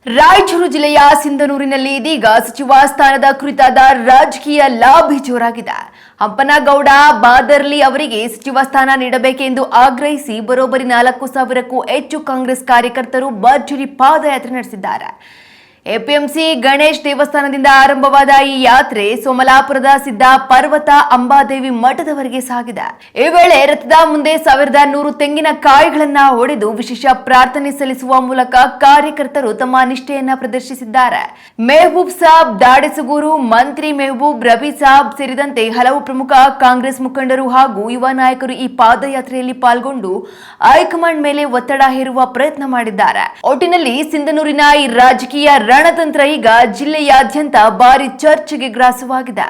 ರಾಯಚೂರು ಜಿಲ್ಲೆಯ ಸಿಂಧನೂರಿನಲ್ಲಿ ಇದೀಗ ಸಚಿವ ಸ್ಥಾನದ ಕುರಿತಾದ ರಾಜಕೀಯ ಲಾಬಿ ಜೋರಾಗಿದೆ. ಹಂಪನಗೌಡ ಬಾದರ್ಲಿ ಅವರಿಗೆ ಸಚಿವ ಸ್ಥಾನ ನೀಡಬೇಕೆಂದು ಆಗ್ರಹಿಸಿ ಬರೋಬ್ಬರಿ 4,000ಕ್ಕೂ ಹೆಚ್ಚು ಕಾಂಗ್ರೆಸ್ ಕಾರ್ಯಕರ್ತರು ಭರ್ಜರಿ ಪಾದಯಾತ್ರೆ ನಡೆಸಿದ್ದಾರೆ. ಎಪಿಎಂಸಿ ಗಣೇಶ್ ದೇವಸ್ಥಾನದಿಂದ ಆರಂಭವಾದ ಈ ಯಾತ್ರೆ ಸೋಮಲಾಪುರದ ಸಿದ್ಧ ಪರ್ವತ ಅಂಬಾದೇವಿ ಮಠದವರೆಗೆ ಸಾಗಿದೆ. ಈ ವೇಳೆ ರಥದ ಮುಂದೆ 1,100 ತೆಂಗಿನಕಾಯಿಗಳನ್ನ ಹೊಡೆದು ವಿಶೇಷ ಪ್ರಾರ್ಥನೆ ಸಲ್ಲಿಸುವ ಮೂಲಕ ಕಾರ್ಯಕರ್ತರು ತಮ್ಮ ನಿಷ್ಠೆಯನ್ನ ಪ್ರದರ್ಶಿಸಿದ್ದಾರೆ. ಮೆಹಬೂಬ್ ಸಾಬ್ ದಾಡೆಸಗೂರು, ಮಂತ್ರಿ ಮೆಹಬೂಬ್ ರಬಿ ಸಾಬ್ ಸೇರಿದಂತೆ ಹಲವು ಪ್ರಮುಖ ಕಾಂಗ್ರೆಸ್ ಮುಖಂಡರು ಹಾಗೂ ಯುವ ನಾಯಕರು ಈ ಪಾದಯಾತ್ರೆಯಲ್ಲಿ ಪಾಲ್ಗೊಂಡು ಹೈಕಮಾಂಡ್ ಮೇಲೆ ಒತ್ತಡ ಹೇರುವ ಪ್ರಯತ್ನ ಮಾಡಿದ್ದಾರೆ. ಒಟ್ಟಿನಲ್ಲಿ ಸಿಂಧನೂರಿನ ಈ ರಾಜಕೀಯ ರಣತಂತ್ರ ಈಗ ಜಿಲ್ಲೆಯಾದ್ಯಂತ ಭಾರಿ ಚರ್ಚೆಗೆ ಗ್ರಾಸವಾಗಿದೆ.